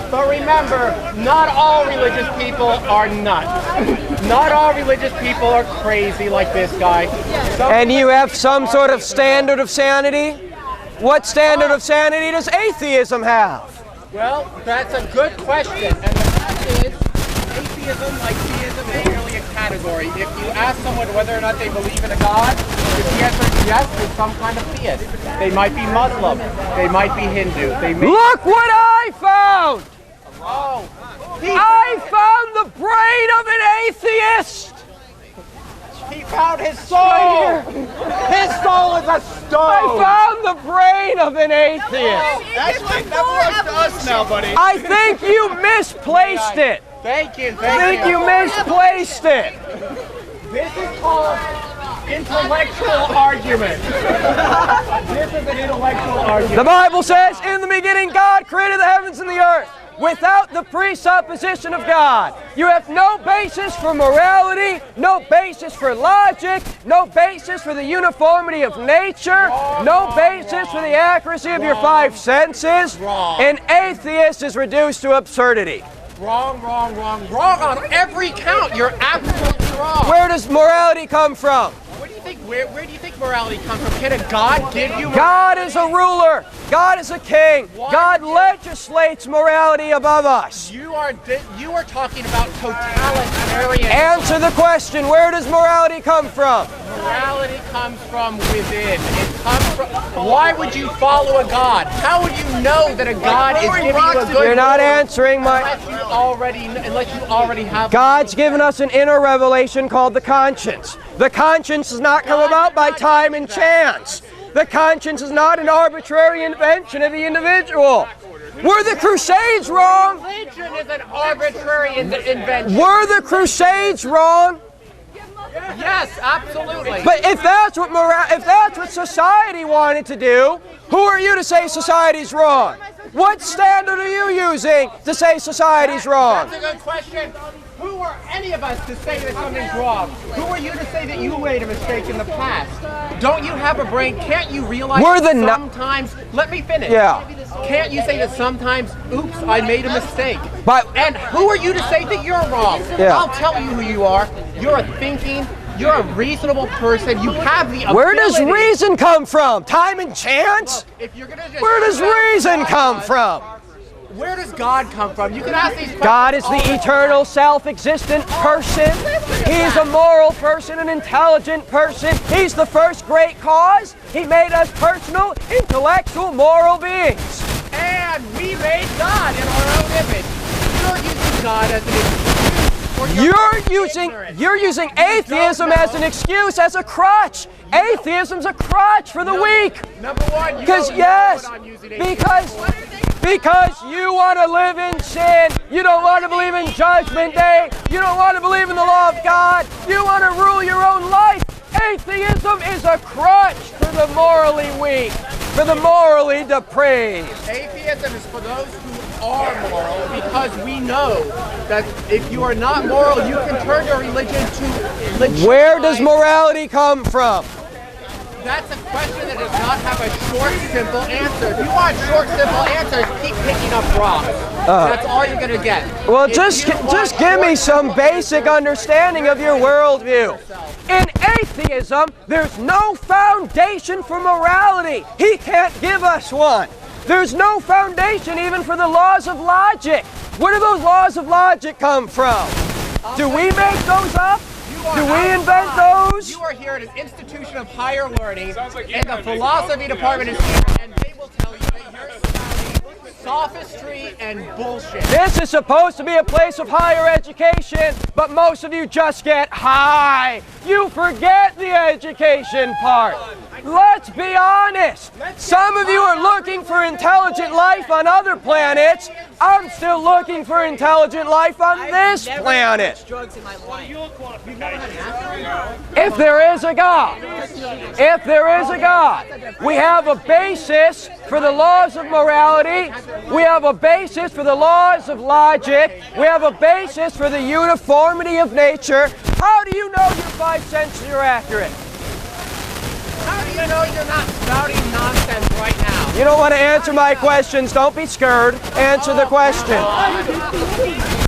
But remember, not all religious people are nuts. Not all religious people are crazy like this guy. And you have some sort of standard of sanity? What standard of sanity does atheism have? Well, that's a good question. And the fact is, atheism, like theism, is merely a category. If you ask someone whether or not they believe in a God, if the answer is yes, they're some kind of theist. They might be Muslim. They might be Hindu. They may... Look what I found! Oh, I found the brain of an atheist! he found his soul! His soul is a stone! I found the brain of an atheist! That's like, that belongs to us now, buddy. I think you misplaced it! Thank you, I think you misplaced it! This is called intellectual argument. This is an intellectual argument. The Bible says, in the beginning God created the heavens and the earth. Without the presupposition of God, you have no basis for morality, no basis for logic, no basis for the uniformity of nature, no basis for the accuracy of your five senses. An atheist is reduced to absurdity. Wrong on every count. You're absolutely wrong. Where does morality come from? Where do you think morality comes from? Can a God give you morality? God is a ruler. God is a king. God legislates morality above us. You are talking about totalitarian. Answer the question, where does morality come from? Morality comes from within. It comes from... Why would you follow a God? How would you know that a God is giving you a good... You're not answering my... Unless you already have... God's given us an inner revelation called the conscience. The conscience does not come about by time and chance. The conscience is not an arbitrary invention of the individual. Were the Crusades wrong? Religion is an arbitrary invention. Were the Crusades wrong? Yes, absolutely. But if that's what society wanted to do, who are you to say society's wrong? What standard are you using to say society's wrong? That's a good question. Who are any of us to say that something's wrong? Who are you to say that you made a mistake in the past? Don't you have a brain? Can't you realize that sometimes... Let me finish. Yeah. Can't you say that sometimes, oops, I made a mistake? But, and who are you to say that you're wrong? Yeah. I'll tell you who you are. You're a thinking, you're a reasonable person. You have the ability... Where does reason come from? Time and chance? If you're gonna just... Where does reason come from? Where does God come from? You can ask these questions. God is the eternal, self-existent person. He's a moral person, an intelligent person. He's the first great cause. He made us personal, intellectual, moral beings. And we made God in our own image. You're using God as an excuse. You're using atheism as an excuse, as a crutch. Atheism's a crutch for the weak. Number one, because you want to live in sin. You don't want to believe in Judgment Day. You don't want to believe in the law of God. You want to rule your own life. Atheism is a crutch for the morally weak, for the morally depraved. Atheism is for those who are moral, because we know that if you are not moral, you can turn your religion to legitimize. Where does morality come from? That's a question that does not have a short, simple answer. If you want short, simple answers, keep picking up rocks. That's all you're going to get. Well, just give me some basic understanding of your worldview. In atheism, there's no foundation for morality. He can't give us one. There's no foundation even for the laws of logic. Where do those laws of logic come from? Do we make those up? Do we invent those? You are here at an institution of higher learning, and the philosophy department is here, and they will tell you that you're spouting sophistry and bullshit. This is supposed to be a place of higher education, but most of you just get high. You forget the education part. Let's be honest. Some of you are looking for intelligent life on other planets. I'm still looking for intelligent life on this planet. If there is a God, we have a basis for the laws of morality. We have a basis for the laws of logic. We have a basis for the uniformity of nature. How do you know your five senses are accurate? How do you know you're not spouting nonsense right now? You don't want to answer my questions. Don't be scared. Answer the question.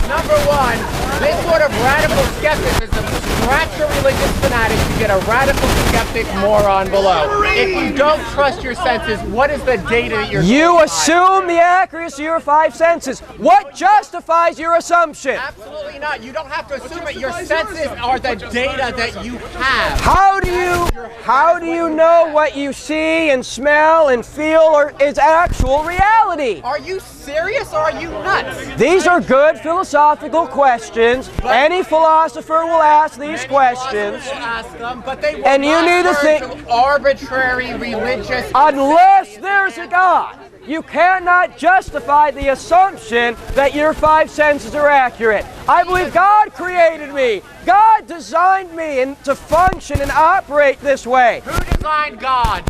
Number one, this sort of radical skepticism, scratch a religious fanatic, you get a radical skeptic moron below. If you don't trust your senses, what is the data that you're You assume the accuracy of your 5 senses. What justifies your assumption? Absolutely not. You don't have to assume it. Your senses are the data that you have. How do you know what you see and smell and feel is actual reality? Are you serious or are you nuts? These are good philosophical questions. Any philosopher will ask these questions. Will ask them, but they will And you not need to turn think, to arbitrary religious. unless there's a God, you cannot justify the assumption that your 5 senses are accurate. I believe God created me. God designed me to function and operate this way. Who designed God?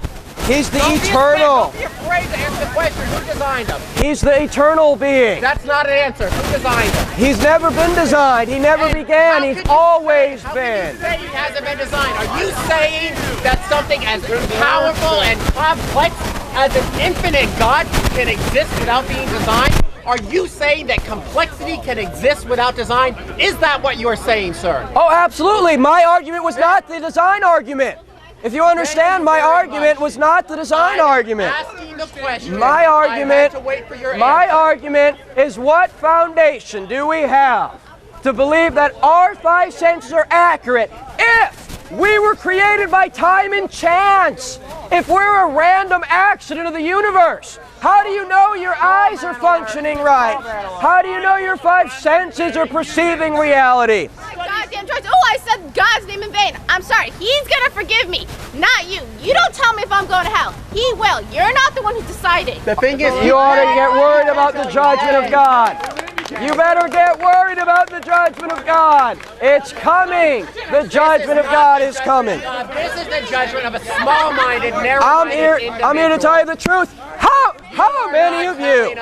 He's the Don't eternal. Don't be afraid to answer the question. Who designed him? He's the eternal being. That's not an answer. Who designed him? He's never been designed. He never began. He's always How been. can you say he hasn't been designed? Are you saying that something as powerful and complex as an infinite God can exist without being designed? Are you saying that complexity can exist without design? Is that what you're saying, sir? Oh, absolutely. My argument was not the design argument. If you understand, my argument was not the design argument. Asking the question. My argument, I had to wait for your my answer. argument is, what foundation do we have to believe that our 5 senses are accurate if we were created by time and chance? If we're a random accident of the universe? How do you know your eyes are functioning right? How do you know your 5 senses are perceiving reality? Goddamn George! Oh, I said God's name in vain. I'm sorry. He's gonna forgive me, not you. You don't tell me if I'm going to hell. He will. You're not the one who decided. The thing is, You ought to get worried about the judgment of God. You better get worried about the judgment of God. It's coming. The judgment of God is coming. This is the judgment of a small-minded, narrow-minded individual. I'm here to tell you the truth. How many of you?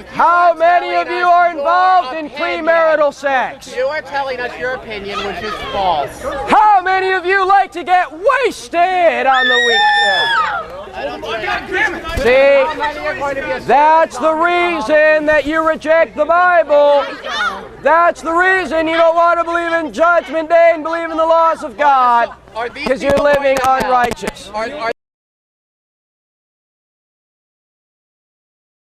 How many of you are involved in premarital sex? You are telling us your opinion, which is false. How many of you like to get wasted on the weekend? See, that's the reason that you reject the Bible. That's the reason you don't want to believe in Judgment Day and believe in the laws of God, because you're living unrighteous.